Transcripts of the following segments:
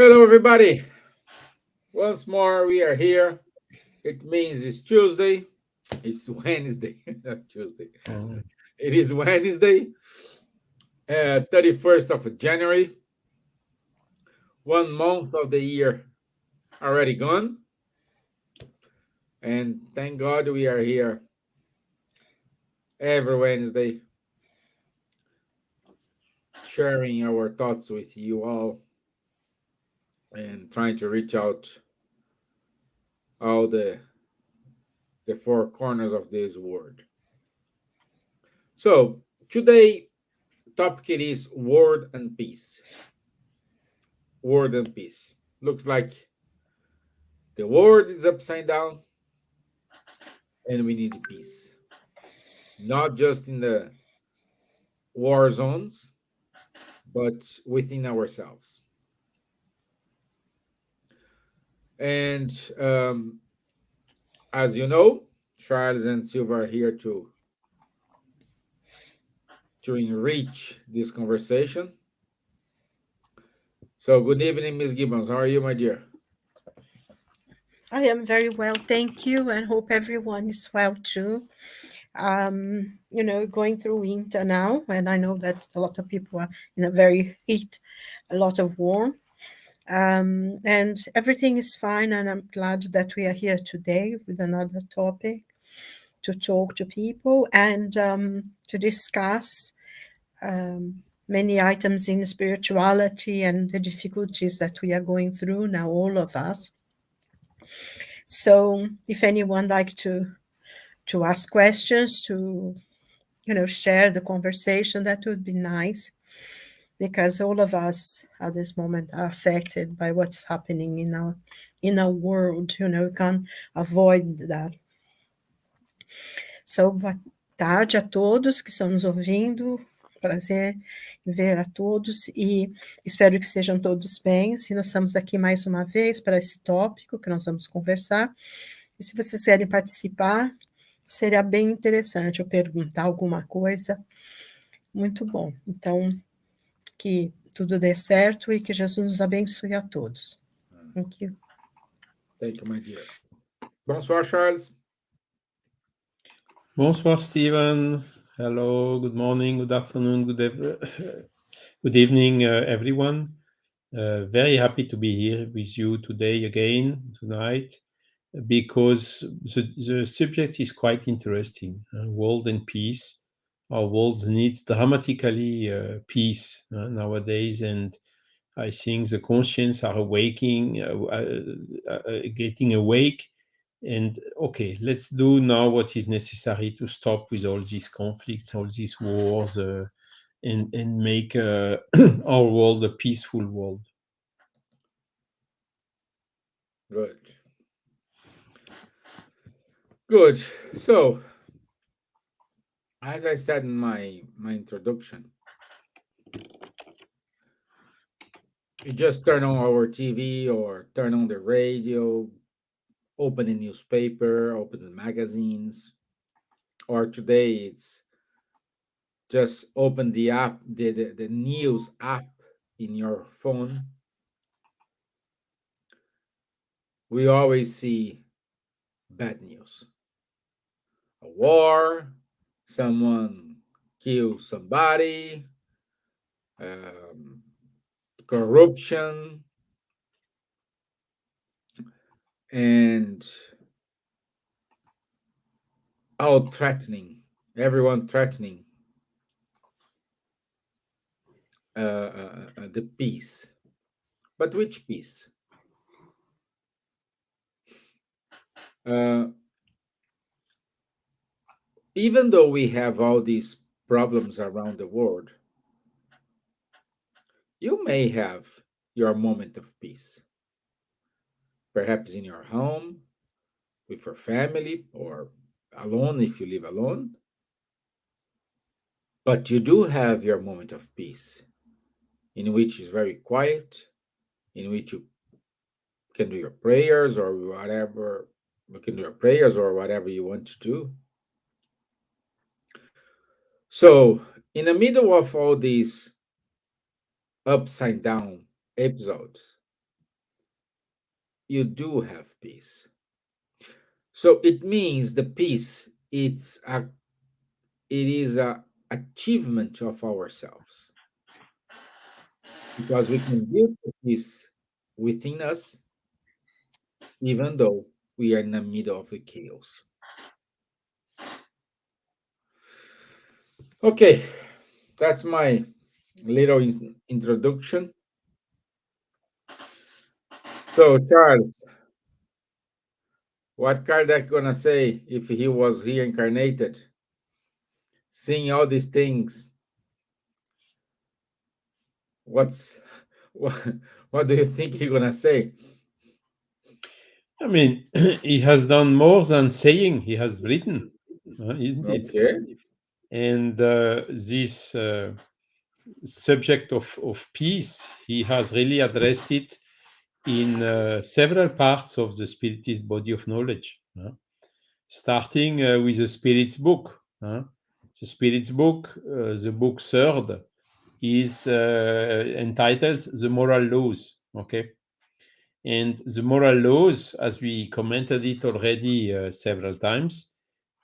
Hello, everybody. Once more, we are here. It means it's Tuesday. It's Wednesday, not Tuesday. Mm. It is Wednesday, 31st of January. 1 month of the year already gone. And thank God we are here every Wednesday sharing our thoughts with you all and trying to reach out all the four corners of this world. So today topic it is word and peace. Word and peace. Looks like the world is upside down and we need peace. Not just in the war zones, but within ourselves. And as you know, Charles and Silva are here to enrich this conversation. So, good evening, Miss Gibbons. How are you, my dear? I am very well, thank you, and hope everyone is well too. Going through winter now, and I know that a lot of people are in a very heat, a lot of warm, and everything is fine. And I'm glad that we are here today with another topic to talk to people and to discuss many items in spirituality and the difficulties that we are going through now, all of us. So, if anyone like to ask questions, to share the conversation, that would be nice, because all of us at this moment are affected by what's happening in our world. We can't avoid that. So, boa tarde a todos que estão nos ouvindo. Prazer em ver a todos e espero que estejam todos bem. Se nós estamos aqui mais uma vez para esse tópico que nós vamos conversar. E se vocês querem participar, seria bem interessante eu perguntar alguma coisa. Muito bom. Então, que tudo dê certo e que Jesus nos abençoe a todos. Thank you. Thank you, my dear. Bonsoir, Charles. Bonsoir, Stevan. Hello, good morning, good afternoon, good evening, everyone. Very happy to be here with you today again, tonight, because the subject is quite interesting. World and peace. Our world needs dramatically peace nowadays, and I think the conscience are awaking, getting awake. And okay, let's do now what is necessary to stop with all these conflicts, all these wars, and make our world a peaceful world. Good. Good. So, as I said in my introduction, you just turn on our TV or turn on the radio, open the newspaper, open the magazines, or today it's just open the app, the news app in your phone. We always see bad news. A war, someone kills somebody, um, corruption, and all threatening, everyone threatening the peace. But which peace? Uh, even though we have all these problems around the world, you may have your moment of peace. Perhaps in your home, with your family, or alone if you live alone. But you do have your moment of peace, in which is very quiet, in which you can do your prayers or whatever. You can do your prayers or whatever you want to do. So, in the middle of all these upside down episodes, you do have peace. So it means the peace, it is a achievement of ourselves, because we can build the peace within us even though we are in the middle of the chaos. Okay, that's my little introduction. So, Charles, what Kardec gonna say if he was reincarnated, seeing all these things? What's what, what do you think he gonna say? I mean, he has done more than saying, he has written, isn't it? Okay, And this subject of peace, he has really addressed it in several parts of the Spiritist body of knowledge, starting with the Spirit's book. The Spirit's book, the book third, is entitled The Moral Laws. Okay. And the moral laws, as we commented it already several times,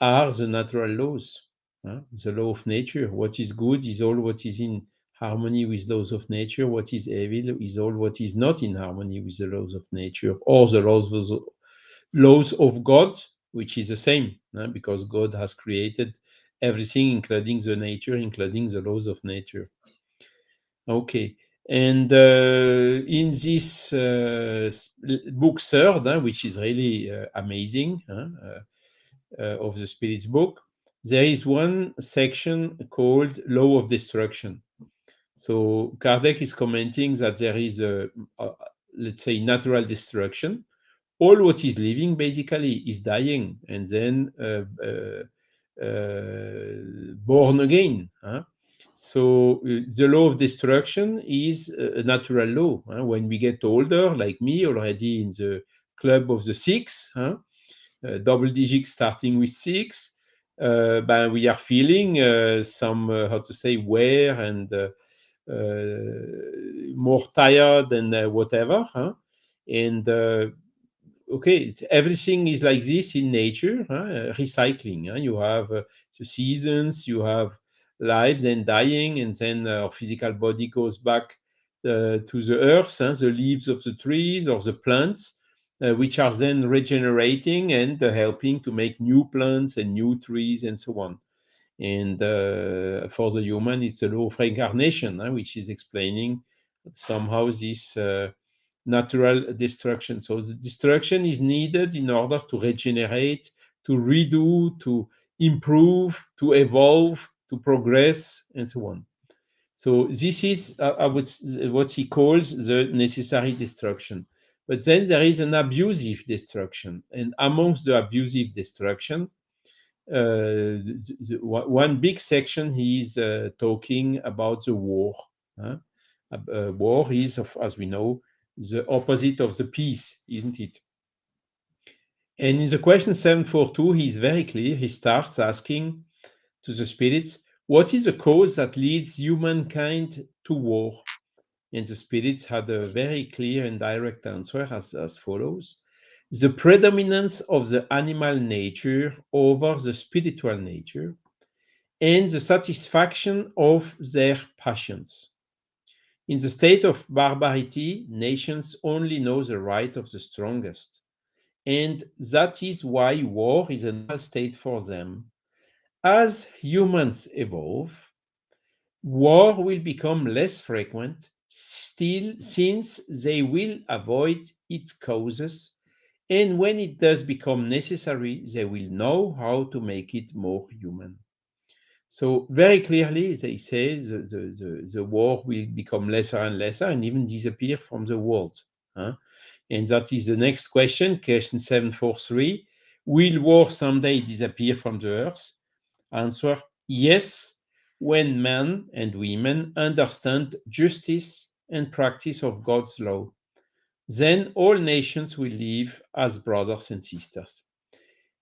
are the natural laws, the law of nature. What is good is all what is in harmony with laws of nature. What is evil is all what is not in harmony with the laws of nature or the laws of God, which is the same, because God has created everything, including the nature, including the laws of nature. Okay. And in this book third, which is really amazing, of the Spirit's book, there is one section called Law of Destruction. So Kardec is commenting that there is let's say, natural destruction. All what is living basically is dying and then born again. So the law of destruction is a natural law. When we get older, like me, already in the club of the six, double digits starting with six, but we are feeling some, how to say, wear and more tired and whatever. And okay, everything is like this in nature, recycling. You have the seasons, you have lives and dying, and then our physical body goes back to the earth, the leaves of the trees or the plants, which are then regenerating and helping to make new plants and new trees and so on. And for the human, it's a law of reincarnation, which is explaining somehow this natural destruction. So the destruction is needed in order to regenerate, to redo, to improve, to evolve, to progress, and so on. So this is what he calls the necessary destruction. But then there is an abusive destruction. And amongst the abusive destruction, one big section he is talking about the war. War is, as we know, the opposite of the peace, isn't it? And in the question 742, he's very clear. He starts asking to the spirits, what is the cause that leads humankind to war? And the spirits had a very clear and direct answer as follows. The predominance of the animal nature over the spiritual nature and the satisfaction of their passions. In the state of barbarity, nations only know the right of the strongest. And that is why war is a normal state for them. As humans evolve, war will become less frequent, still, since they will avoid its causes. And when it does become necessary, they will know how to make it more human. So very clearly, they say the war will become lesser and lesser and even disappear from the world. And that is the next question 743. Will war someday disappear from the earth? Answer, yes, when men and women understand justice and practice of God's law. Then all nations will live as brothers and sisters.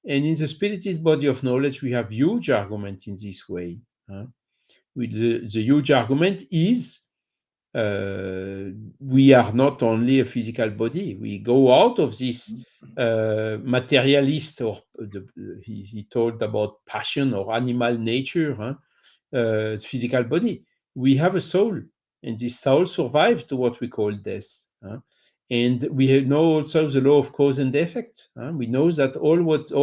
And in the Spiritist body of knowledge, we have huge arguments in this way. The huge argument is we are not only a physical body. We go out of this materialist, or he told about passion or animal nature, physical body. We have a soul, and this soul survives to what we call death. And we know also the law of cause and effect. We know that all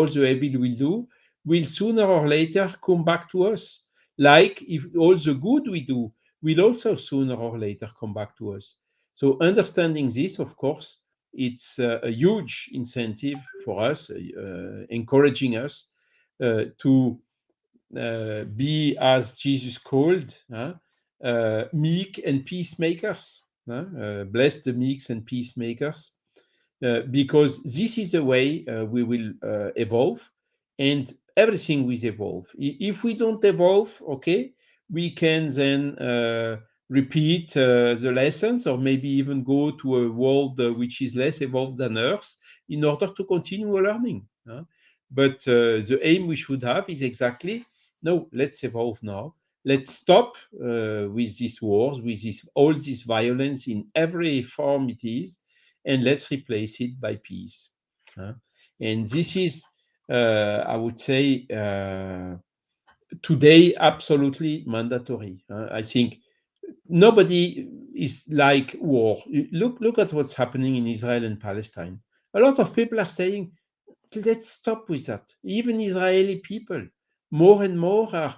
the evil will do will sooner or later come back to us. Like if all the good we do will also sooner or later come back to us. So understanding this, of course, it's a huge incentive for us, encouraging us to be, as Jesus called, meek and peacemakers. Bless the meeks and peacemakers, because this is the way we will evolve, and everything will evolve. If we don't evolve, okay, we can then repeat the lessons, or maybe even go to a world which is less evolved than Earth in order to continue learning. But the aim we should have is exactly, no, let's evolve now. Let's stop with these wars, with all this violence in every form it is, and let's replace it by peace. And this is, I would say, today absolutely mandatory. I think nobody is like war. Look at what's happening in Israel and Palestine. A lot of people are saying, let's stop with that. Even Israeli people, more and more, are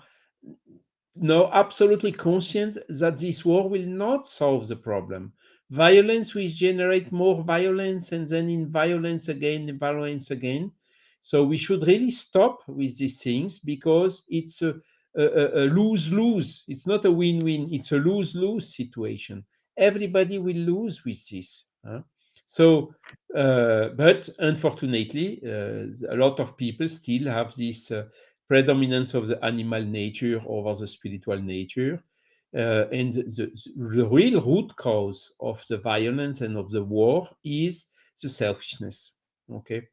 now absolutely conscient that this war will not solve the problem. Violence will generate more violence, and then in violence again, in violence again. So we should really stop with these things, because it's a lose-lose. It's not a win-win. It's a lose-lose situation. Everybody will lose with this. So, but unfortunately, a lot of people still have this predominance of the animal nature over the spiritual nature. And the real root cause of the violence and of the war is the selfishness. Okay.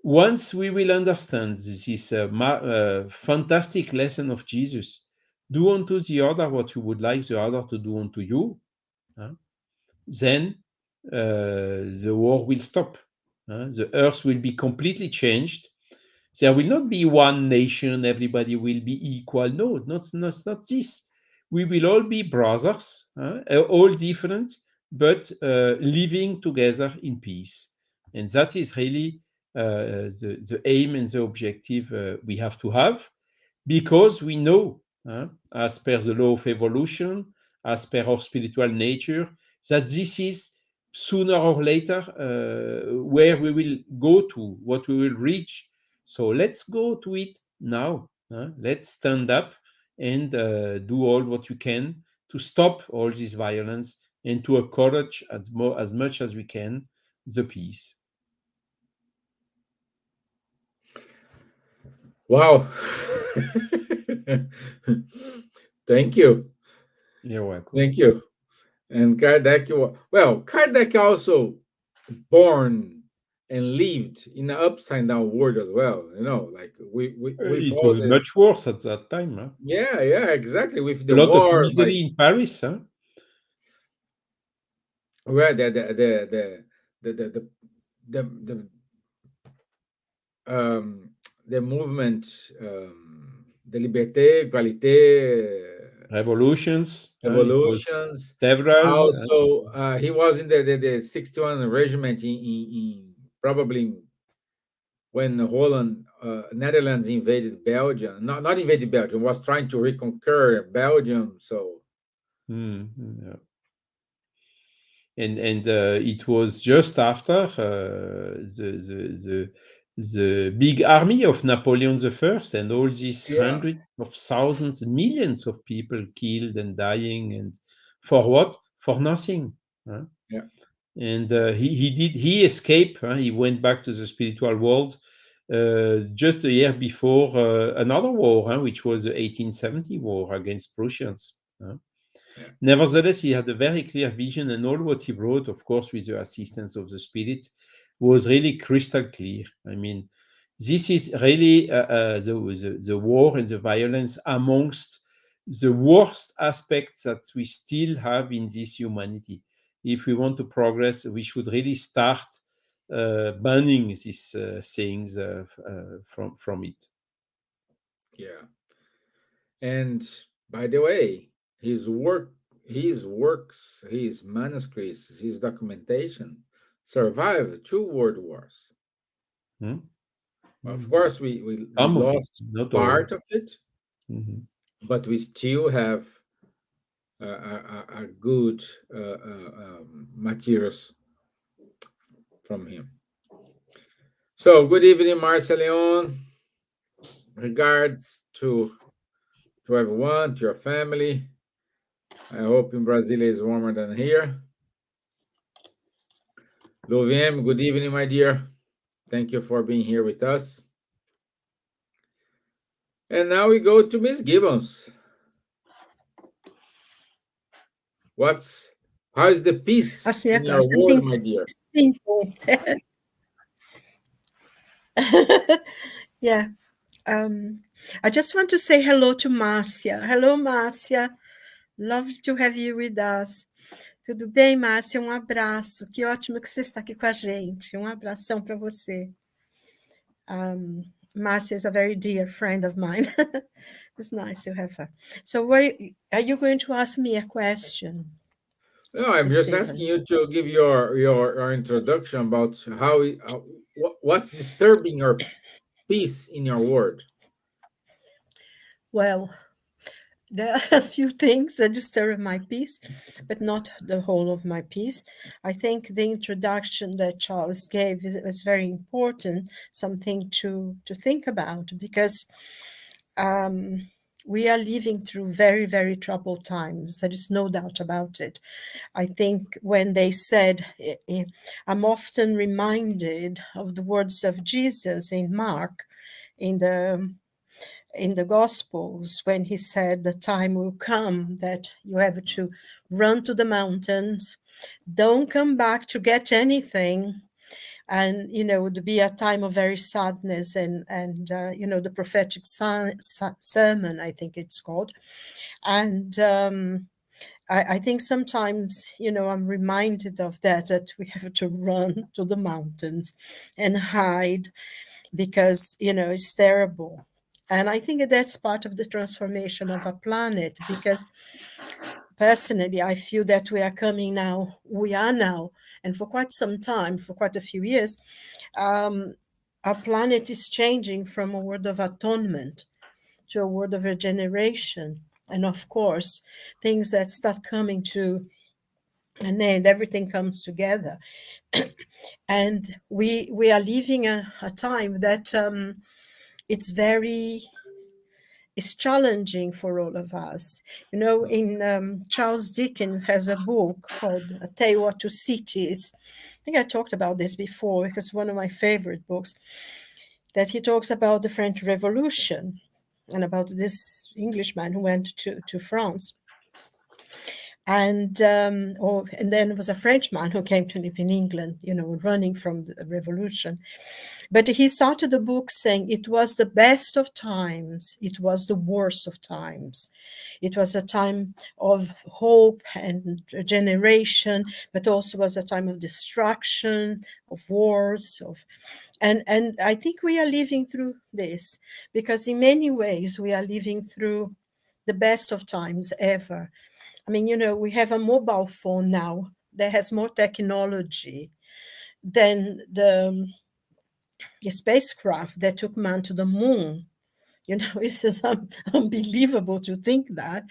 Once we will understand this fantastic lesson of Jesus, do unto the other what you would like the other to do unto you, then the war will stop. The earth will be completely changed. There will not be one nation, everybody will be equal. No, not this. We will all be brothers, all different, but living together in peace. And that is really the aim and the objective we have to have, because we know, as per the law of evolution, as per our spiritual nature, that this is sooner or later where we will go to, what we will reach. So let's go to it now. Let's stand up and do all what we can to stop all this violence, and to encourage as much as we can the peace. Wow. Thank you. You're welcome. Thank you. And Kardec, well, Kardec also born and lived in an upside down world as well. Like with It all was this. much worse at that time. Yeah, exactly. With A the lot of war, like, misery in Paris. where the the movement, the liberté, égalité, Revolutions. It was revolutions. several. Also, he was in the 61 regiment in probably when Holland, Netherlands invaded Belgium. Not invaded Belgium, was trying to reconquer Belgium. So Yeah. And it was just after the big army of Napoleon I, and all these yeah, hundreds of thousands, millions of people killed and dying, and for what? For nothing. yeah, And he escaped. He went back to the spiritual world just a year before another war, which was the 1870 war against Prussians. yeah, Nevertheless, he had a very clear vision, and all what he wrote, of course, with the assistance of the spirit, was really crystal clear. I mean, this is really the war and the violence amongst the worst aspects that we still have in this humanity. If we want to progress, we should really start banning these things from it. Yeah. And by the way, his works, his manuscripts, his documentation survived two world wars. Hmm? Of Mm. course, we Some of it, lost not all. part of it, Mhm. but we still have a good materials from him. So, good evening, Marcia Leon. Regards to everyone, to your family. I hope in Brazil is warmer than here. Loviem, good evening, my dear. Thank you for being here with us. And now we go to Miss Gibbons. What's how's the peace Ask me a in your question. world, Something my dear? simple. Yeah. I just want to say hello to Márcia. Hello, Márcia. Lovely to have you with us. Tudo bem, Márcia? Um abraço. Que ótimo que você está aqui com a gente. Um abração para você. Márcia is a very dear friend of mine. It's nice to have her. So, are you going to ask me a question, No, I'm just Stevan? asking you to give your introduction about what's disturbing your peace in your world. Well, there are a few things that disturb my peace, but not the whole of my peace. I think the introduction that Charles gave is very important, something to think about, because we are living through very, very troubled times. There is no doubt about it. I think when they said, I'm often reminded of the words of Jesus in Mark, in the Gospels, when he said, the time will come that you have to run to the mountains, don't come back to get anything. And, it would be a time of very sadness and the prophetic sermon, I think it's called. And I think sometimes, I'm reminded of that we have to run to the mountains and hide because, it's terrible. And I think that's part of the transformation of a planet, because personally, I feel that we are now, and for quite some time, for quite a few years, our planet is changing from a world of atonement to a world of regeneration. And of course, things that start coming to an end, everything comes together. And we are living a time that it's challenging for all of us. In Charles Dickens has a book called A Tale of Two Cities. I think I talked about this before because one of my favorite books, that he talks about the French Revolution and about this Englishman who went to France. And then there was a Frenchman who came to live in England, running from the revolution. But he started the book saying it was the best of times, it was the worst of times. It was a time of hope and regeneration, but also was a time of destruction, of wars, and I think we are living through this, because in many ways we are living through the best of times ever. I mean, we have a mobile phone now that has more technology than the spacecraft that took man to the moon. It's just unbelievable to think that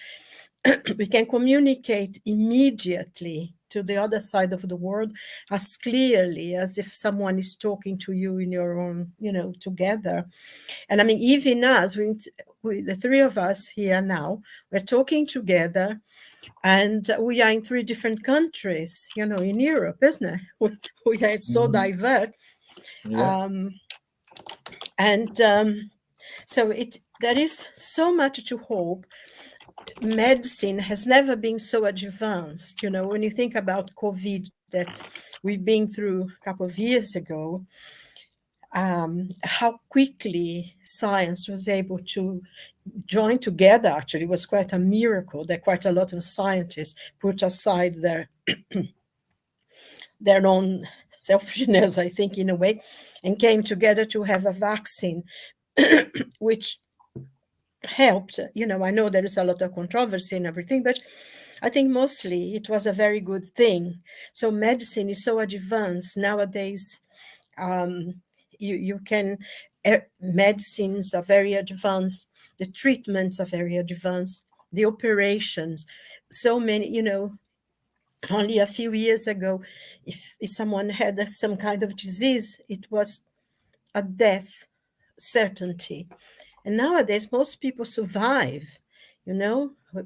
we can communicate immediately to the other side of the world as clearly as if someone is talking to you in your own, together. And I mean, even us, the three of us here now, we're talking together, and we are in three different countries, in Europe, isn't it? We are so Mhm. diverse. Yeah. And so there is so much to hope. Medicine has never been so advanced. When you think about COVID that we've been through a couple of years ago, how quickly science was able to join together. Actually, it was quite a miracle that quite a lot of scientists put aside their own selfishness, I think, in a way, and came together to have a vaccine, which helped. I know there is a lot of controversy and everything, but I think mostly it was a very good thing. So medicine is so advanced nowadays. You can, medicines are very advanced, the treatments are very advanced, the operations, so many, only a few years ago, if someone had some kind of disease, it was a death certainty. And nowadays, most people survive,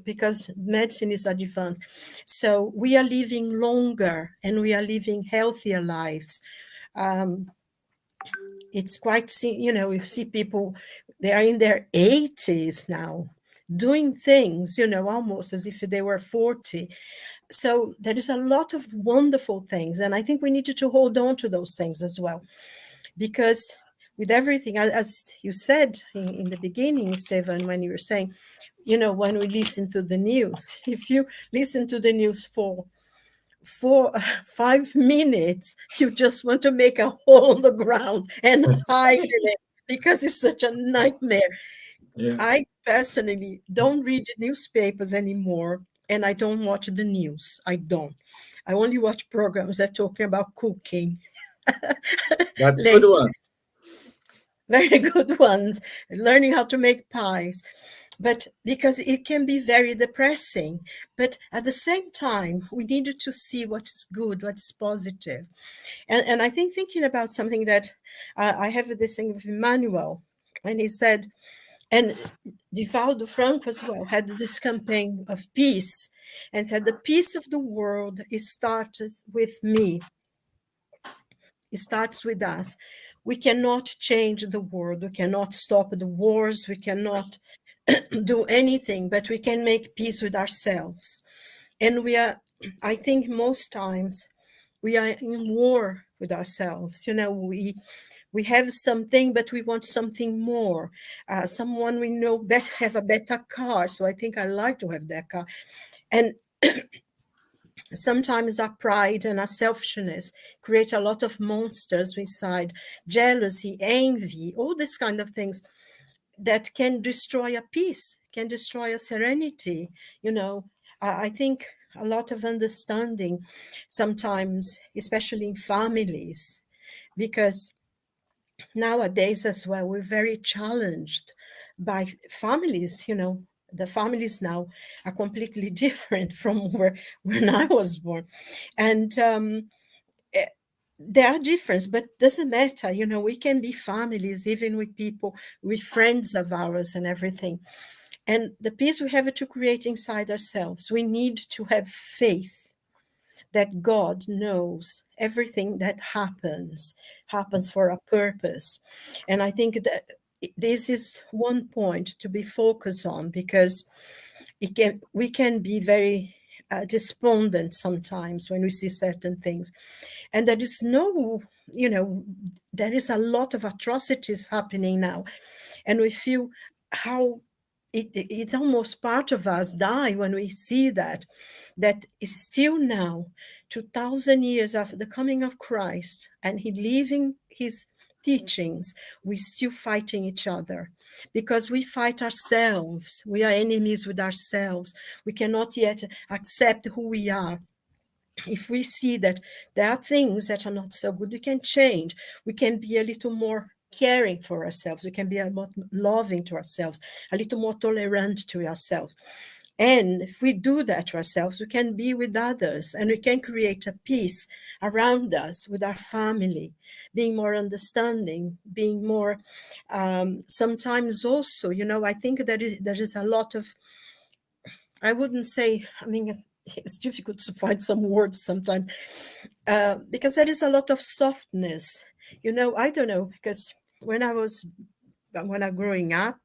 because medicine is advanced. So we are living longer and we are living healthier lives. It's quite, you see people, they are in their 80s now, doing things, almost as if they were 40. So there is a lot of wonderful things. And I think we need to hold on to those things as well. Because with everything, as you said in the beginning, Stevan, when you were saying, when we listen to the news, if you listen to the news for 5 minutes, you just want to make a hole on the ground and hide in it because it's such a nightmare. Yeah. I personally don't read newspapers anymore, and I don't watch the news. I don't. I only watch programs that are talking about cooking. That's a good Late, one. very good ones, learning how to make pies. But because it can be very depressing. But at the same time, we needed to see what's good, what's positive. And I think thinking about something that I have this thing with Emmanuel, and he said, and Divaldo Franco as well had this campaign of peace and said, the peace of the world, it starts with me. It starts with us. We cannot change the world. We cannot stop the wars. We cannot do anything, but we can make peace with ourselves. And I think most times we are in war with ourselves. We have something, but we want something more. Someone we know have a better car, so I think I like to have that car. And sometimes our pride and our selfishness create a lot of monsters inside, jealousy, envy, all these kind of things that can destroy a peace, can destroy a serenity. I think a lot of understanding sometimes, especially in families, because nowadays as well, we're very challenged by families, the families now are completely different from when I was born. And there are differences, but doesn't matter. We can be families, even with people, with friends of ours and everything. And the peace we have to create inside ourselves, we need to have faith that God knows everything that happens for a purpose. And I think that this is one point to be focused on, because we can be very despondent sometimes when we see certain things. And there is there is a lot of atrocities happening now. And we feel how it's almost part of us die when we see that is still now, 2000 years after the coming of Christ and he leaving his teachings, we're still fighting each other because we fight ourselves. We are enemies with ourselves. We cannot yet accept who we are. If we see that there are things that are not so good, we can change. We can be a little more caring for ourselves. We can be a more loving to ourselves, a little more tolerant to ourselves. And if we do that to ourselves, we can be with others and we can create a peace around us with our family, being more understanding, being more, sometimes also, I think there is a lot of, I wouldn't say, it's difficult to find some words sometimes, because there is a lot of softness. I don't know, because when I was growing up,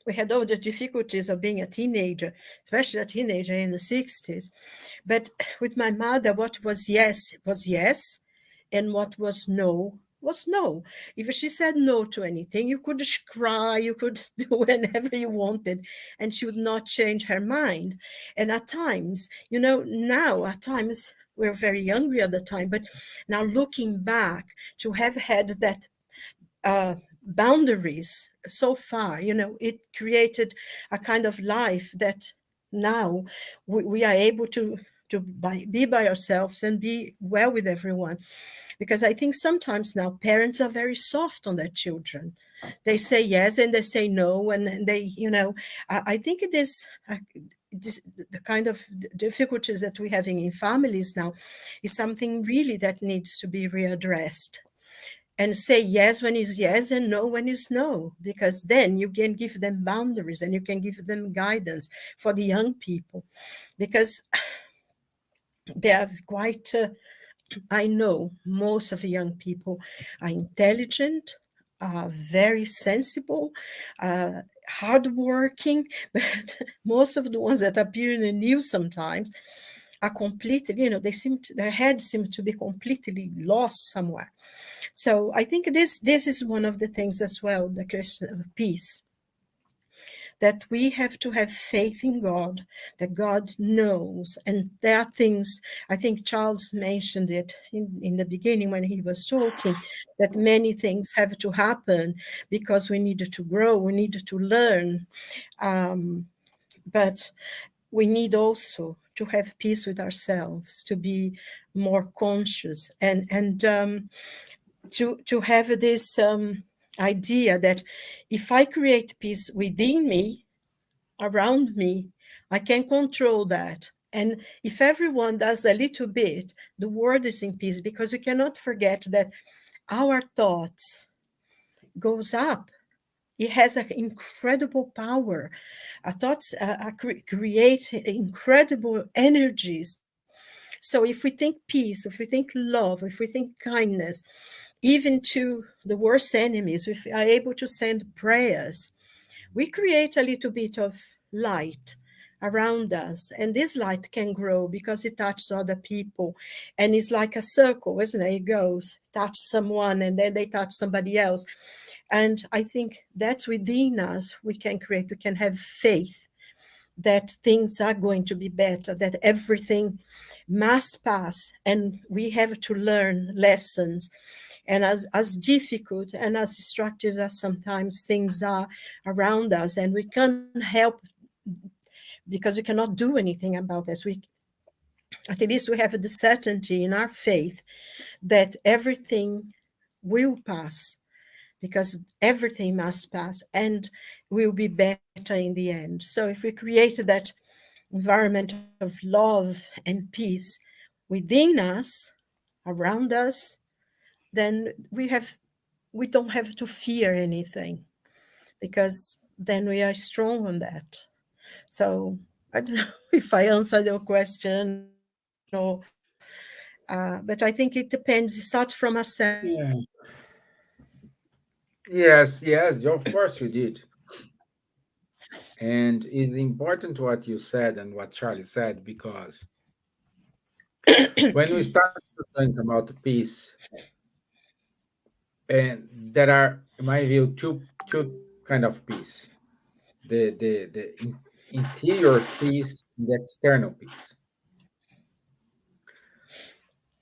we had all the difficulties of being a teenager, especially a teenager in the 60s. But with my mother, what was yes was yes, and what was no was no. If she said no to anything, you could cry, you could do whenever you wanted, and she would not change her mind. And at times, now at times, we're very younger at the time, but now looking back, to have had that boundaries so far, it created a kind of life that now we are able to be by ourselves and be well with everyone. Because I think sometimes now parents are very soft on their children. They say yes and they say no, and they, I think it is the kind of difficulties that we're having in families now is something really that needs to be readdressed, and say yes when is yes and no when is no, because then you can give them boundaries and you can give them guidance for the young people, because they are quite I know most of the young people are intelligent, are very sensible, hardworking, but most of the ones that appear in the news sometimes are completely, their heads seem to be completely lost somewhere. So I think this is one of the things as well, the Christian peace, that we have to have faith in God, that God knows. And there are things, I think Charles mentioned it in the beginning when he was talking, that many things have to happen because we needed to grow, we needed to learn. But we need also to have peace with ourselves, to be more conscious, and to have this idea that if I create peace within me, around me, I can control that. And if everyone does a little bit, the world is in peace, because we cannot forget that our thoughts goes up. It has an incredible power. Our thoughts create incredible energies. So if we think peace, if we think love, if we think kindness, even to the worst enemies, if we are able to send prayers, we create a little bit of light around us, and this light can grow because it touches other people, and it's like a circle, isn't it? It goes touch someone and then they touch somebody else, and I think that's within us. We can have faith that things are going to be better, that everything must pass, and we have to learn lessons. And as difficult and as destructive as sometimes things are around us, and we can't help because we cannot do anything about this. We at least we have the certainty in our faith that everything will pass, because everything must pass and will be better in the end. So if we create that environment of love and peace within us, around us, then we don't have to fear anything, because then we are strong on that. So I don't know if I answered your question, or but I think it depends. It starts from ourselves. Yeah. Yes, yes, of course you did. And it's important what you said and what Charlie said, because when we start to think about peace, and there are, in my view, two kind of peace: the interior peace and the external peace.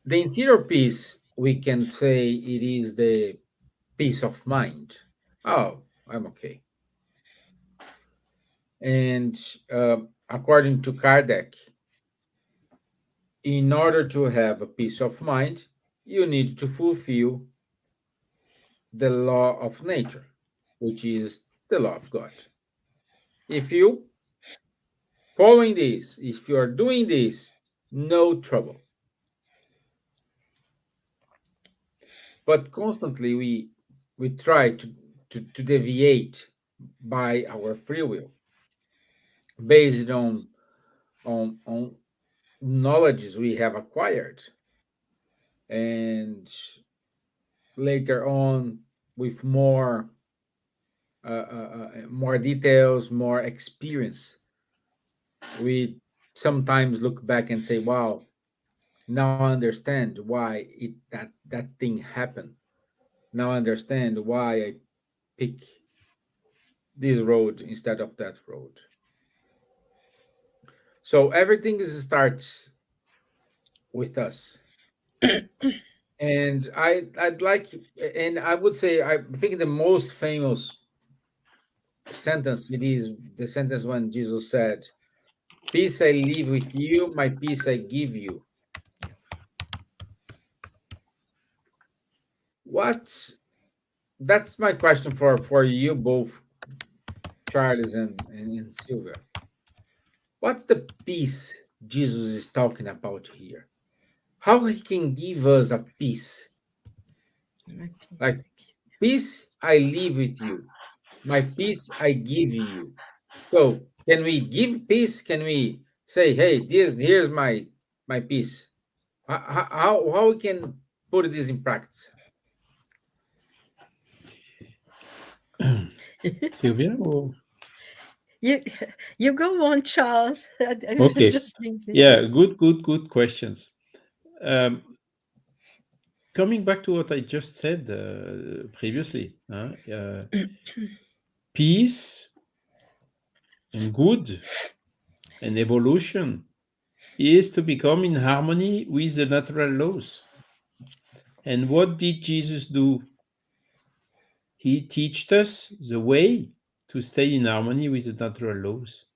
The interior peace, we can say it is the peace of mind. Oh, I'm okay. And according to Kardec, in order to have a peace of mind, you need to fulfill the law of nature, which is the law of God. If you following this, if you are doing this, no trouble. But constantly we try to deviate by our free will, based on knowledges we have acquired, and later on with more details, more experience, we sometimes look back and say, "Wow, now I understand why that thing happened." Now I understand why I pick this road instead of that road. So everything is starts with us. And I'd like, and I would say, I think the most famous sentence, it is the sentence when Jesus said, "Peace I leave with you, my peace I give you." What? That's my question for you both, Charles and Silvia. What's the peace Jesus is talking about here? How he can give us a peace? My peace. Like, peace I leave with you, my peace I give you. So can we give peace? Can we say, "Hey, this here's my peace"? How we can put this in practice? Sylvia? Or... You you go on, Charles. I'm Okay. just Yeah, thinking. good questions. Um, Coming back to what I just said previously, peace and good and evolution is to become in harmony with the natural laws. And what did Jesus do? He taught us the way to stay in harmony with the natural laws.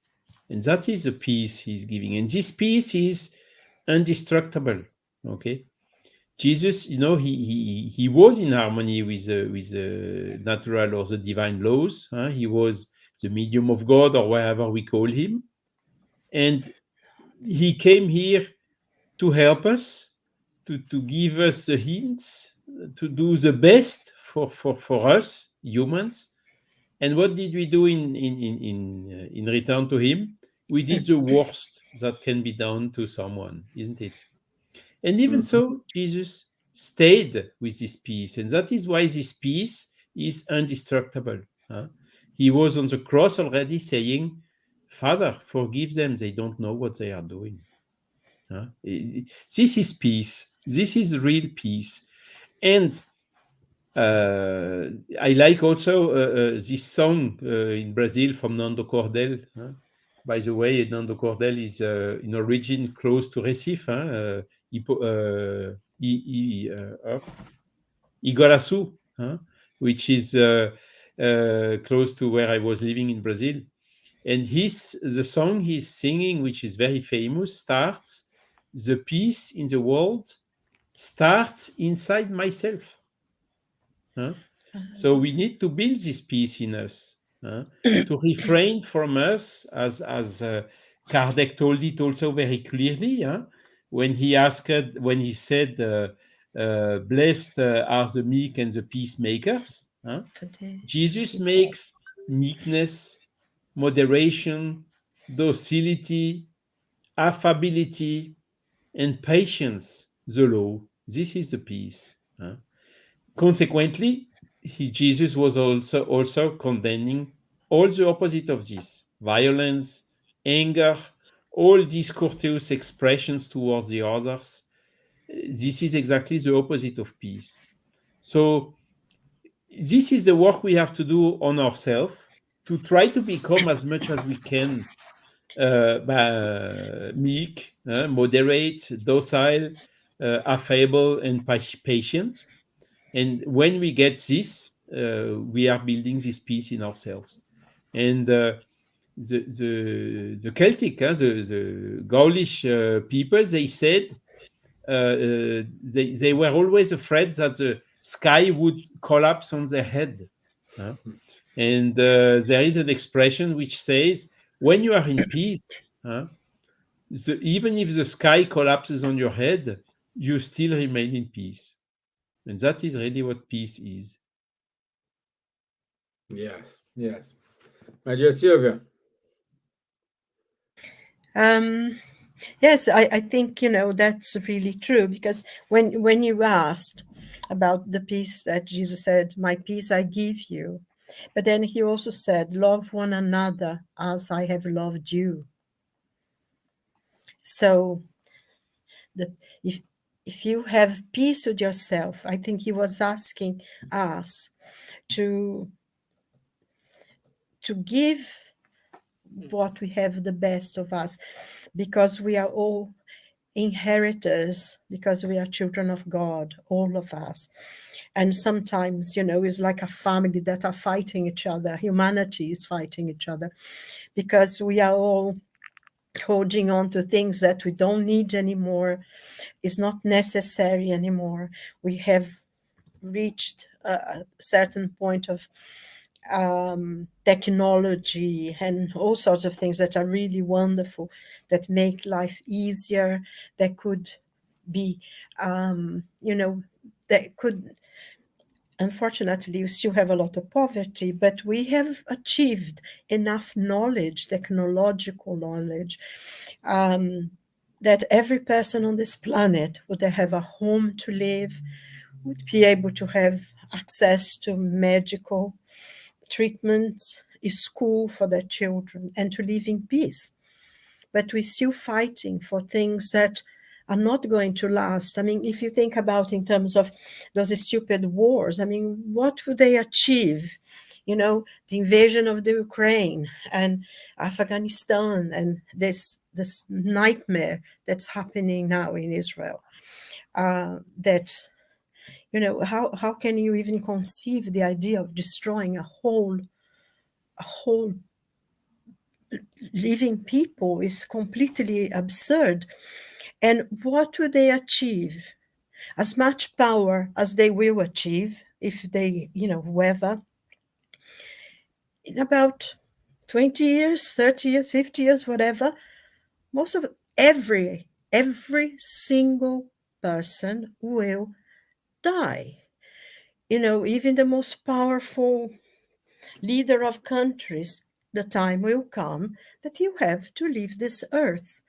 And that is the peace he's giving. And this peace is indestructible. Okay. Jesus, he was in harmony with the natural or the divine laws. He was the medium of God, or whatever we call him. And he came here to help us, to give us the hints, to do the best for us humans. And what did we do in return to him? We did the worst that can be done to someone, isn't it? And even Mhm. so, Jesus stayed with this peace, and that is why this peace is indestructible. He was on the cross already saying, "Father, forgive them; they don't know what they are doing." This is peace. This is real peace. And uh, I like also this song in Brazil from Nando Cordel. By the way, Nando Cordel is in origin close to Recife, Iguaraçu, which is close to where I was living in Brazil. And the song he's singing, which is very famous, starts, "The peace in the world starts inside myself." Huh? So we need to build this peace in us, to refrain from us, as Kardec told it also very clearly, when he said, "Blessed are the meek and the peacemakers." Jesus makes meekness, moderation, docility, affability, and patience the law. This is the peace. Consequently, Jesus was also condemning all the opposite of this: violence, anger, all discourteous expressions towards the others. This is exactly the opposite of peace. So this is the work we have to do on ourselves, to try to become as much as we can meek, moderate, docile, affable, and patient. And when we get this, we are building this peace in ourselves. And the Celtic, the Gaulish people, they said they were always afraid that the sky would collapse on their head. huh? And there is an expression which says, when you are in peace, huh, even if the sky collapses on your head, you still remain in peace. And that is really what peace is. Yes, yes. My dear Silvia. Yes, I think that's really true, because when you asked about the peace that Jesus said, "My peace I give you," but then he also said, "Love one another as I have loved you." So the if if you have peace with yourself, I think he was asking us to give what we have the best of us, because we are all inheritors, because we are children of God, all of us. And sometimes, it's like a family that are fighting each other. Humanity is fighting each other because we are all holding on to things that we don't need anymore, is not necessary anymore. We have reached a certain point of technology and all sorts of things that are really wonderful, that make life easier, that could be, that could, unfortunately, we still have a lot of poverty, but we have achieved enough knowledge, technological knowledge, that every person on this planet would have a home to live, would be able to have access to medical treatment, a school for their children, and to live in peace. But we're still fighting for things that are not going to last. I mean, if you think about in terms of those stupid wars, I mean, what would they achieve? The invasion of the Ukraine and Afghanistan, and this nightmare that's happening now in Israel. That how can you even conceive the idea of destroying a whole living people is completely absurd. And what would they achieve? As much power as they will achieve, if they, whoever, in about 20 years, 30 years, 50 years, whatever, most of every single person will die. Even the most powerful leader of countries, the time will come that you have to leave this earth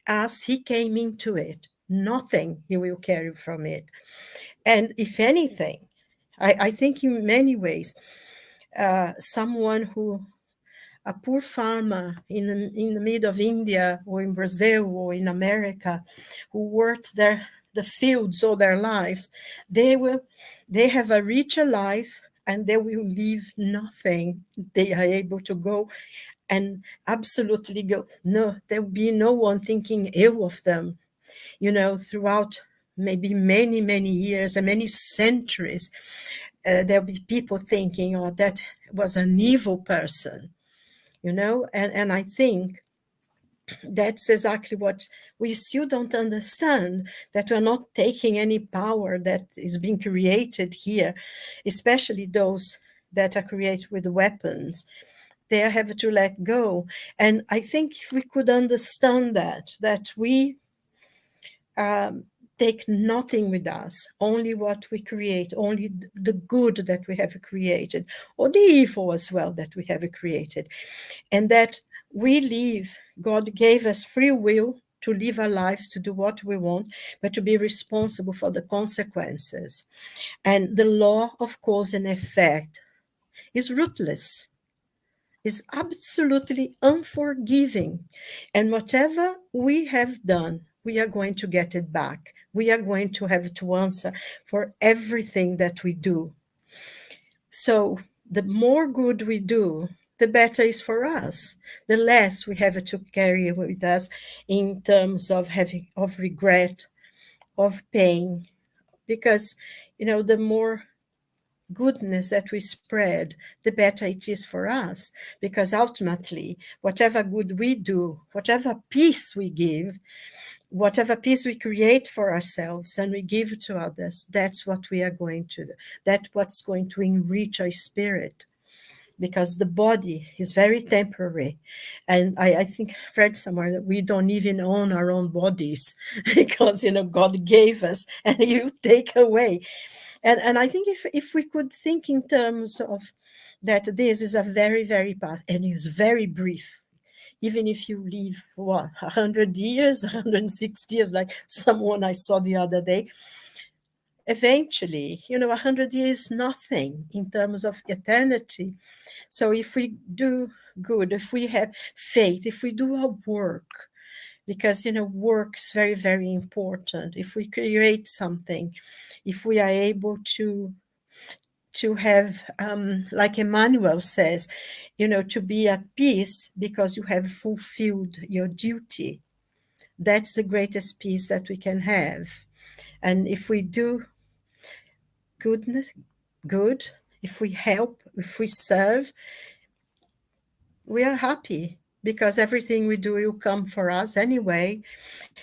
as he came into it. Nothing he will carry from it. And if anything, I think in many ways, someone who, a poor farmer in the middle of India or in Brazil or in America, who worked the fields all their lives, they have a richer life and they will leave nothing. They are able to go and absolutely go. No, there will be no one thinking ill of them, throughout maybe many, many years and many centuries. There'll be people thinking, oh, that was an evil person, and I think that's exactly what we still don't understand, that we're not taking any power that is being created here, especially those that are created with weapons. They have to let go. And I think if we could understand that we take nothing with us, only what we create, only the good that we have created, or the evil as well that we have created, and that we live, God gave us free will to live our lives, to do what we want, but to be responsible for the consequences. And the law of cause and effect is ruthless, is absolutely unforgiving. And whatever we have done, we are going to get it back. We are going to have to answer for everything that we do. So the more good we do, the better is for us. The less we have to carry with us in terms of regret, of pain, because the more goodness that we spread, the better it is for us. Because ultimately, whatever good we do, whatever peace we give, whatever peace we create for ourselves and we give to others, that's what we are going to do. That's what's going to enrich our spirit. Because the body is very temporary. And I think I've read somewhere that we don't even own our own bodies because, God gave us and you take away. And I think if we could think in terms of that, this is a very, very path, and it's very brief. Even if you live, 100 years, 160 years, like someone I saw the other day, eventually, 100 years is nothing in terms of eternity. So if we do good, if we have faith, if we do our work, because work is very, very important. If we create something, if we are able to have, like Emmanuel says, to be at peace because you have fulfilled your duty. That's the greatest peace that we can have. And if we do good, if we help, if we serve, we are happy because everything we do will come for us anyway.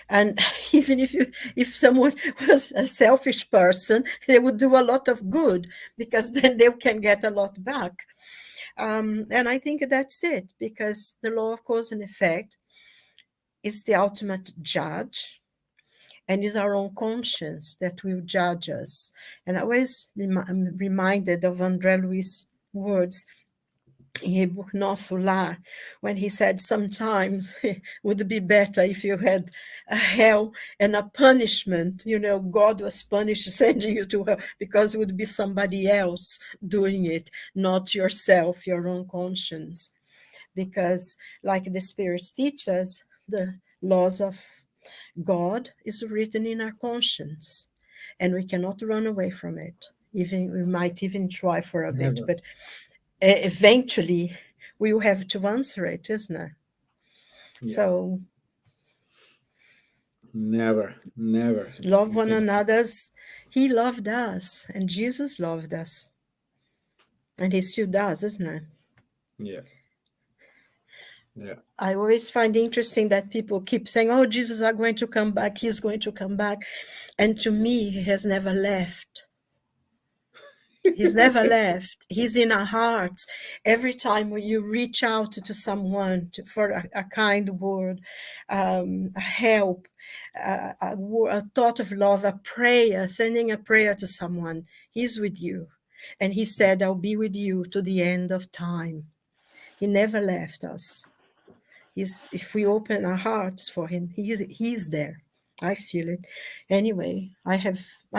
And even if someone was a selfish person, they would do a lot of good because then they can get a lot back. And I think that's it, because the law of cause and effect is the ultimate judge, and is our own conscience that will judge us. And I always I'm reminded of André Luiz words in book Nosso Lar, when he said sometimes it would be better if you had a hell and a punishment. God was punished sending you to hell because it would be somebody else doing it, not yourself, your own conscience. Because, like the spirits teach us, the laws of God is written in our conscience, and we cannot run away from it. Even we might even try for a bit, Never. but eventually we will have to answer it, isn't it? Yeah. So Never. love You one can. another. He loved us, and Jesus loved us, and he still does, isn't it? Yeah. Yeah. I always find interesting that people keep saying, oh, Jesus is going to come back, he's going to come back. And to me, he has never left. He's never left. He's in our hearts. Every time when you reach out to someone for a kind word, a help, a thought of love, a prayer, sending a prayer to someone, he's with you. And he said, I'll be with you to the end of time. He never left us. If we open our hearts for him, he's there. I feel it. Anyway, I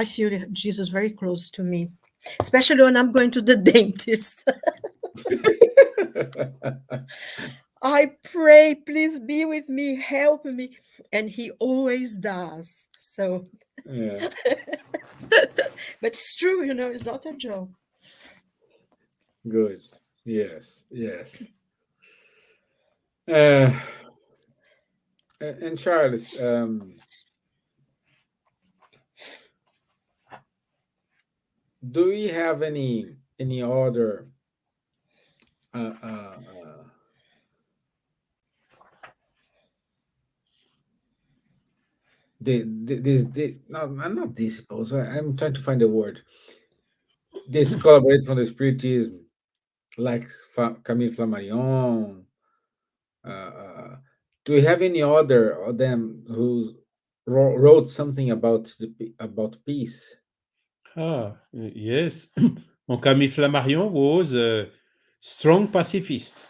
feel Jesus very close to me, especially when I'm going to the dentist. I pray, please be with me, help me. And he always does. So, Yeah. but it's true, it's not a joke. Good. Yes. Yes. Uh, and Charles, do we have any other uh, uh, uh, no, I'm not disciples. I'm trying to find a word. This collaborate from the Spiritism, like Camille Flammarion. Uh, do we have any other of them who wrote something about peace? Yes. Well, Camille Flammarion was a strong pacifist.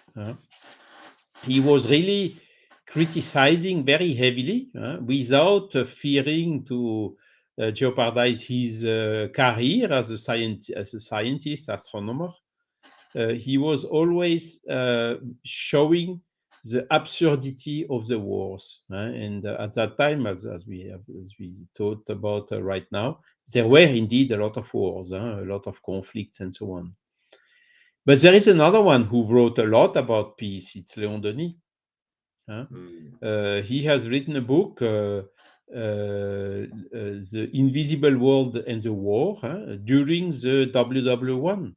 He was really criticizing very heavily without fearing to jeopardize his career as a scientist, astronomer. He was always showing the absurdity of the wars. And at that time, as we talked about right now, there were indeed a lot of wars, a lot of conflicts, and so on. But there is another one who wrote a lot about peace. It's Léon Denis. He has written a book, The Invisible World and the War, during the WW1,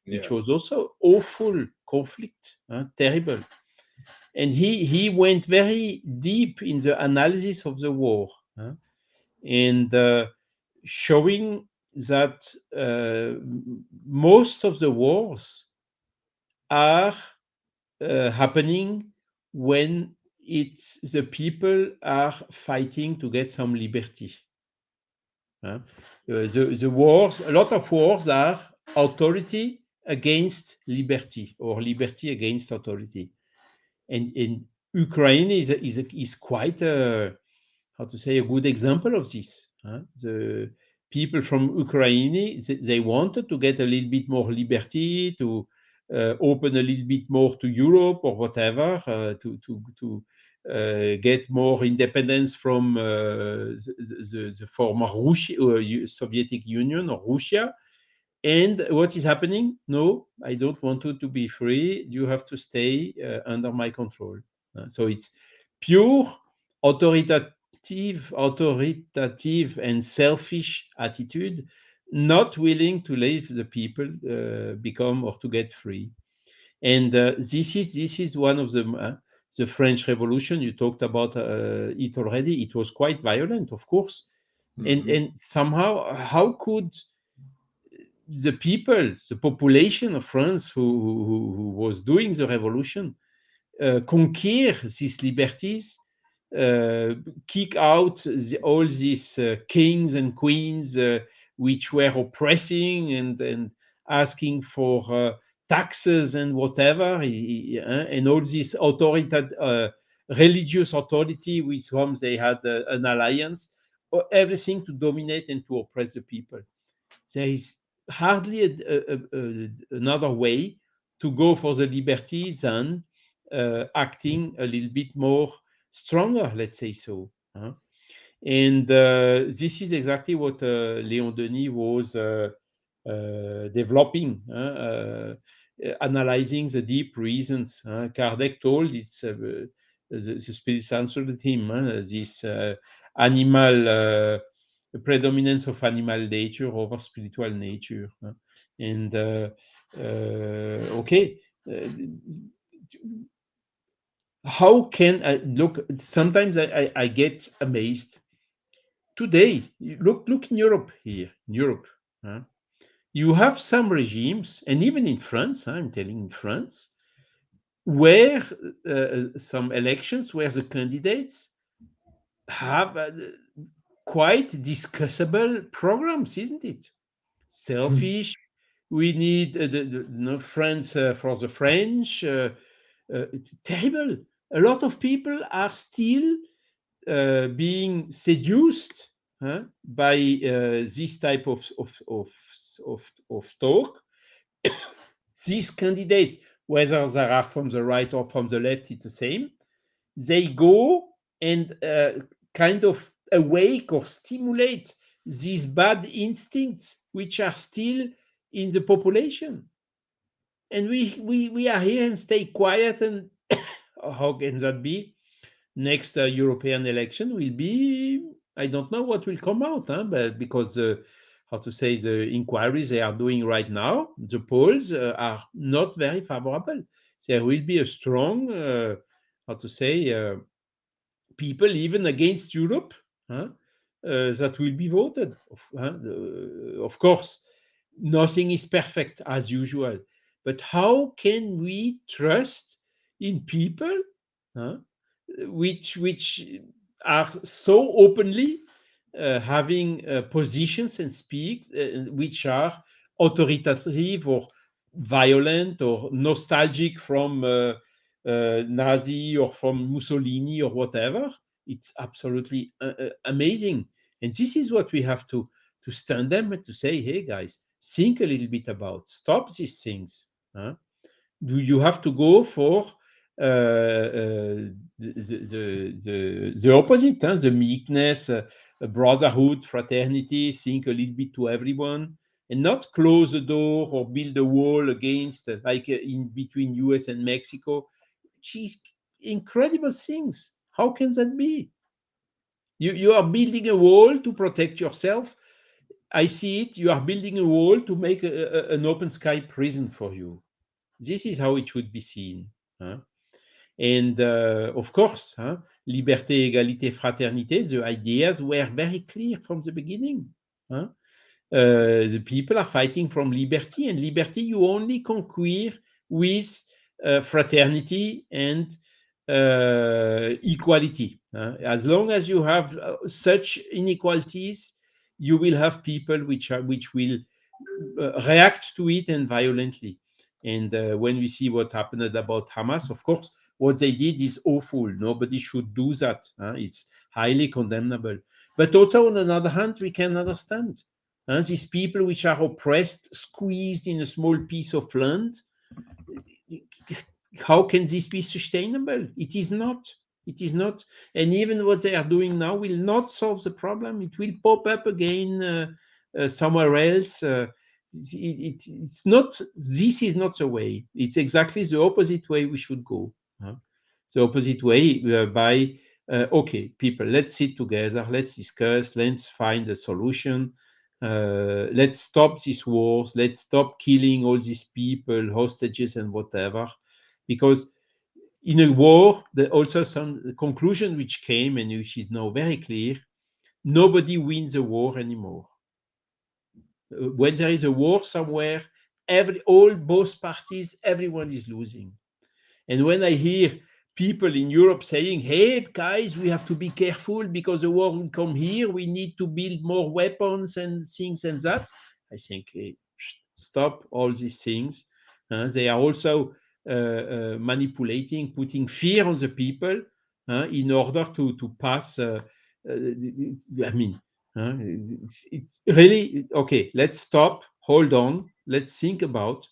which was also awful conflict, terrible. And he went very deep in the analysis of the war, and showing that most of the wars are happening when it's the people are fighting to get some liberty. The wars, a lot of wars are authority against liberty or liberty against authority. And Ukraine is quite a, how to say, a good example of this. The people from Ukraine, they wanted to get a little bit more liberty, to open a little bit more to Europe or whatever, to get more independence from the former Soviet Union or Russia. And what is happening? No, I don't want you to be free. You have to stay under my control. So it's pure authoritative and selfish attitude, not willing to let the people become or to get free. And this is one of the French Revolution. You talked about it already. It was quite violent, of course. And somehow, how could the people, the population of France who was doing the revolution, conquer these liberties, kick out all these kings and queens which were oppressing and asking for taxes and whatever, and all this religious authority with whom they had an alliance, everything to dominate and to oppress the people. There is hardly another way to go for the liberty than acting a little bit more stronger, let's say so. And this is exactly what Léon Denis was developing, analyzing the deep reasons. Kardec told the spirits answered him, this animal predominance of animal nature over spiritual nature. And okay, how can I look? Sometimes I get amazed. Today, look in Europe here, in Europe. You have some regimes, and even in France, I'm telling in France, where some elections where the candidates have quite discussable programs, isn't it? Selfish. We need France for the French. Terrible. A lot of people are still being seduced by this type of talk. These candidates, whether they are from the right or from the left, it's the same. They go and kind of awake or stimulate these bad instincts which are still in the population. And we are here and stay quiet. And how can that be? Next European election will be, I don't know what will come out, but because how to say, the inquiries they are doing right now, the polls are not very favorable. There will be a strong, how to say, people even against Europe that will be voted. Of course, nothing is perfect as usual, but how can we trust in people which are so openly having positions and speak which are authoritative or violent or nostalgic from Nazi or from Mussolini or whatever? It's absolutely amazing. And this is what we have to stand them and to say, hey guys, think a little bit about, stop these things. Do you have to go for the opposite, the meekness, brotherhood, fraternity, think a little bit to everyone, and not close the door or build a wall against, like in between US and Mexico. Geez, incredible things. How can that be? You are building a wall to protect yourself. I see it. You are building a wall to make an open sky prison for you. This is how it should be seen. And of course, liberté, égalité, fraternité, the ideas were very clear from the beginning. The people are fighting from liberty, and liberty you only conquer with fraternity and equality. As long as you have such inequalities, you will have people which will react to it and violently. And when we see what happened about Hamas, of course, what they did is awful. Nobody should do that. It's highly condemnable. But also, on another hand, we can understand these people which are oppressed, squeezed in a small piece of land. How can this be sustainable? It is not. It is not, and even what they are doing now will not solve the problem. It will pop up again somewhere else. It's not. This is not the way. It's exactly the opposite way we should go. The opposite way by okay, people, let's sit together, let's discuss, let's find a solution. Let's stop these wars. Let's stop killing all these people, hostages, and whatever, because in a war, there also some conclusion which came and which is now very clear: nobody wins a war anymore. When there is a war somewhere, both parties, everyone is losing. And when I hear people in Europe saying, "Hey guys, we have to be careful because the war will come here. We need to build more weapons and things and that," I think, hey, stop all these things. They are also manipulating, putting fear on the people in order to pass. I mean, it's really okay. Let's stop. Hold on. Let's think about.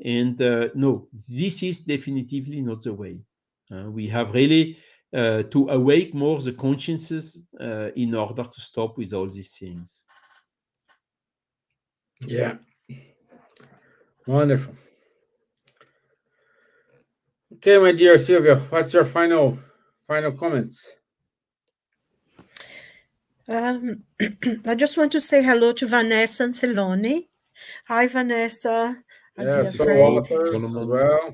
And no, this is definitively not the way. We have really to awake more the consciences in order to stop with all these things. Yeah. Wonderful. Okay, my dear Silvia, what's your final comments? I just want to say hello to Vanessa and Celoni. Hi, Vanessa, our Yeah, dear so friend. Waters as well.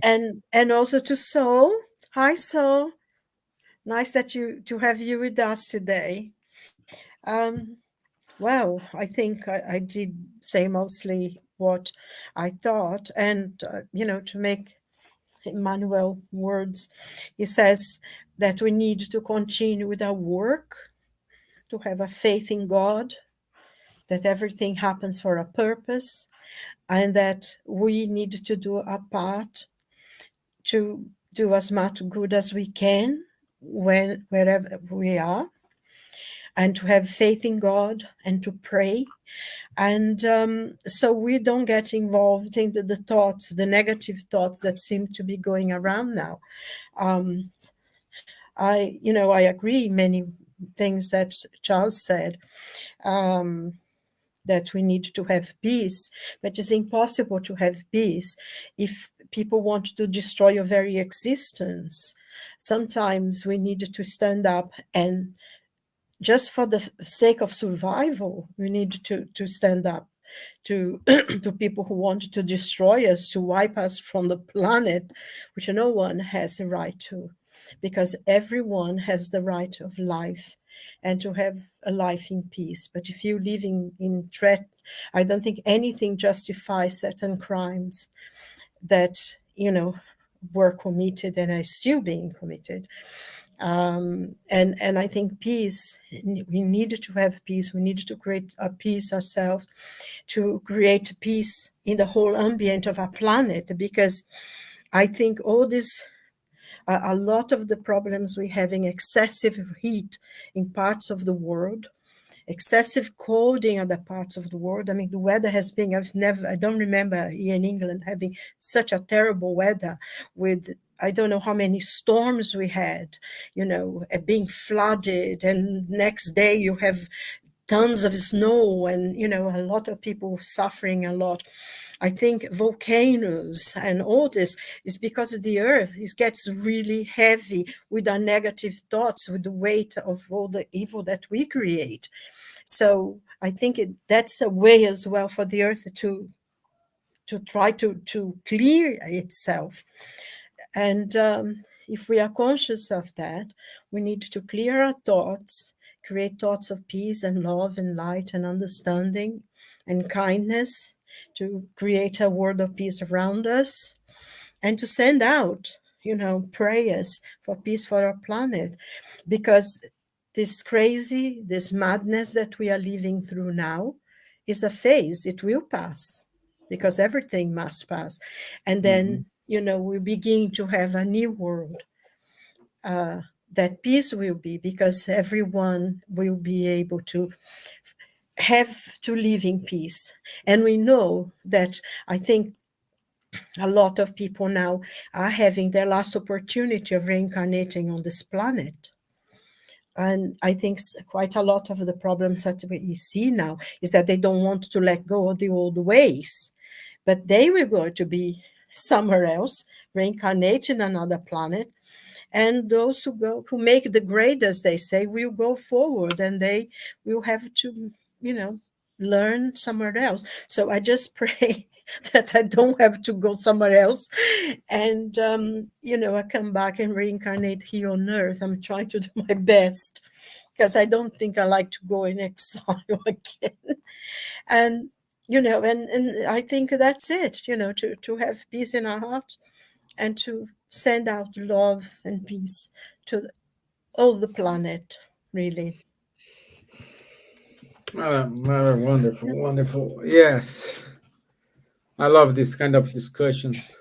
And also to Sol. Hi, Sol. Nice to have you with us today. Well, I think I did say mostly what I thought, and to make Emmanuel words, he says that we need to continue with our work, to have a faith in God, that everything happens for a purpose, and that we need to do our part to do as much good as we can wherever we are, and to have faith in God and to pray. And so we don't get involved in the thoughts, the negative thoughts that seem to be going around now. I agree many things that Charles said, that we need to have peace, but it's impossible to have peace if people want to destroy your very existence. Sometimes we need to stand up, and just for the sake of survival, we need to stand up to to people who want to destroy us, to wipe us from the planet, which no one has the right to, because everyone has the right of life and to have a life in peace. But if you live in threat, I don't think anything justifies certain crimes that were committed and are still being committed. And I think peace, we needed to have peace. We needed to create a peace ourselves, to create peace in the whole ambient of our planet, because I think all this, a lot of the problems we're having, excessive heat in parts of the world, excessive cold in other parts of the world. I mean, the weather has been, I don't remember here in England having such a terrible weather with, I don't know how many storms we had, being flooded, and next day you have tons of snow, and a lot of people suffering a lot. I think volcanoes and all this is because the earth gets really heavy with our negative thoughts, with the weight of all the evil that we create. So I think that's a way as well for the earth to try to clear itself. And if we are conscious of that, we need to clear our thoughts, create thoughts of peace and love and light and understanding and kindness, to create a world of peace around us, and to send out, prayers for peace for our planet. Because this madness that we are living through now is a phase. It will pass, because everything must pass. And then, we begin to have a new world. That peace will be, because everyone will be able to have to live in peace. And we know that, I think, a lot of people now are having their last opportunity of reincarnating on this planet. And I think quite a lot of the problems that we see now is that they don't want to let go of the old ways, but they will go to be somewhere else, reincarnate in another planet. And those who make the grade, as they say, will go forward, and they will have to, learn somewhere else. So I just pray that I don't have to go somewhere else, and I come back and reincarnate here on Earth. I'm trying to do my best, because I don't think I like to go in exile again. And and I think that's it. To have peace in our heart, and to send out love and peace to all the planet, really. Wonderful, wonderful. Yes, I love this kind of discussions,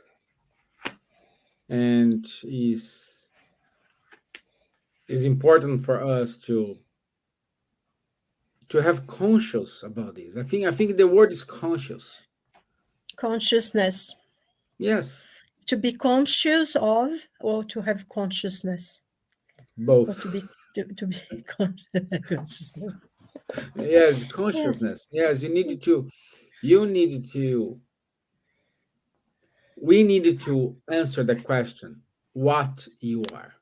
and is important for us to have conscious about this. I think the word is conscious. Consciousness. Yes, To be conscious of, or to have consciousness, or both. to be consciousness. Yes, Yes. consciousness. Yes, you needed to, we needed to answer the question, what you are.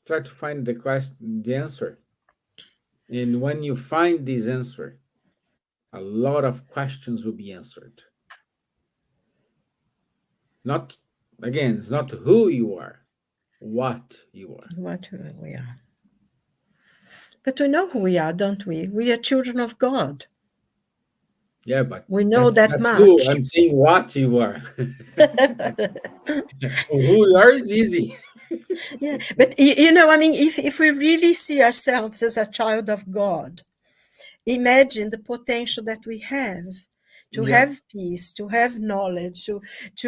Try to find the answer. And when you find this answer, a lot of questions will be answered. Not, again, it's not who you are, what you are. What we are. But we know who we are, don't we? We are children of God. Yeah, but We know that's that that's who. much. I'm saying what you are. Who you are is easy. Yeah, but I mean, if we really see ourselves as a child of God, imagine the potential that we have to Yeah. have peace, to have knowledge, to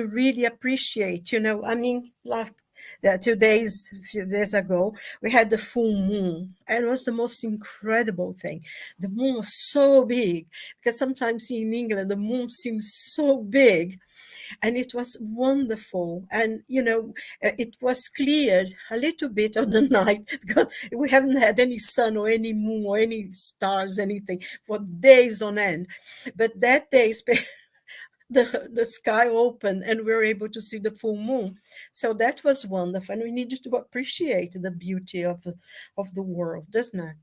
really appreciate. I mean, like a few days ago, we had the full moon, and it was the most incredible thing. The moon was so big, because sometimes in England the moon seems so big, and it was wonderful. And it was cleared a little bit of the night, because we haven't had any sun or any moon or any stars, anything, for days on end. But that day the sky opened, and we were able to see the full moon. So that was wonderful, and we needed to appreciate the beauty of the world, doesn't it?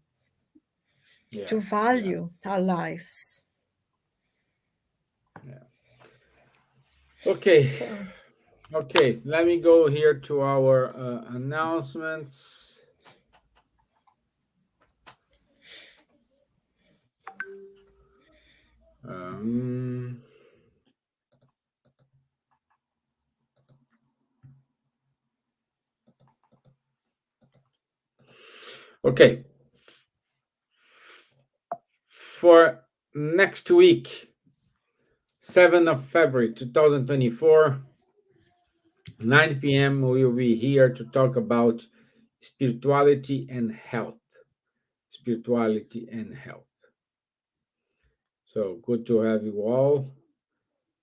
Yeah. To Yeah. value our lives. Yeah. Okay. So Okay. Let me go here to our announcements. Um, okay. For next week, 7th of February 2024, 9 p.m., we will be here to talk about spirituality and health. Spirituality and health. So good to have you all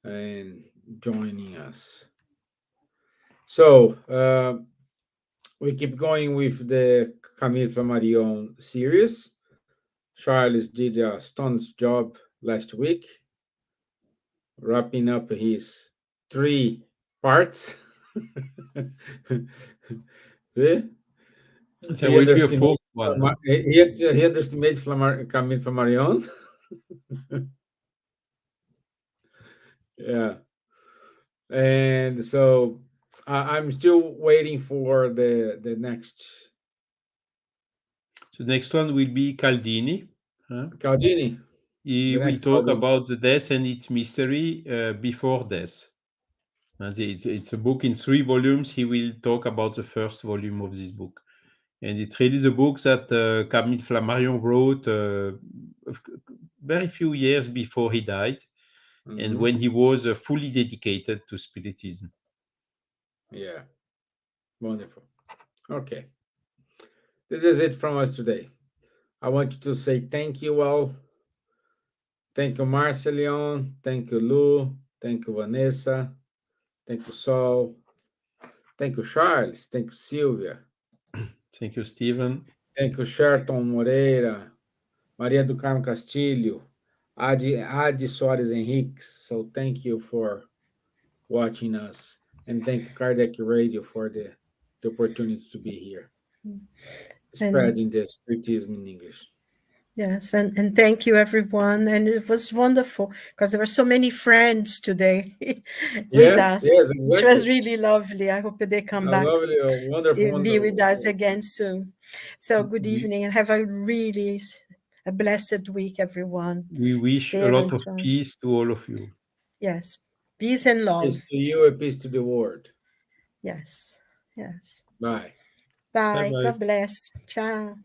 and joining us. So we keep going with the Camille Flammarion series. Charles did a stun's job last week, wrapping up his 3 parts. See? There He will be a underestimates fourth one. he underestimates Camille Flammarion. Yeah, and so I'm still waiting for the next The next one will be Caldini. Huh? Caldini. He The will next talk Caldini. about the death and its mystery before death. And it's a book in 3 volumes. He will talk about the first volume of this book. And it's really the book that Camille Flammarion wrote very few years before he died, and Mhm. when he was fully dedicated to Spiritism. Yeah, wonderful. Okay, this is it from us today. I want to say thank you all. Thank you, Marcelion. Thank you, Lu. Thank you, Vanessa. Thank you, Sol. Thank you, Charles. Thank you, Silvia. Thank you, Stevan. Thank you, Sherton Moreira. Maria do Carmo Castilho. Adi Soares Henriques. So thank you for watching us. And thank you, Kardec Radio, for the opportunity to be here, spreading the spiritism in English. Yes, and thank you, everyone. And it was wonderful because there were so many friends today with Yes, us, yes, which was exactly. really lovely. I hope they come A back, lovely, wonderful, be with us wonderful. again soon. So good evening and have a blessed week, everyone. We wish a lot Stevan, of Charles. peace to all of you. Yes, peace and Peace love. to you and peace to the world. Yes, yes. Bye. Bye. Bye-bye. God bless. Ciao.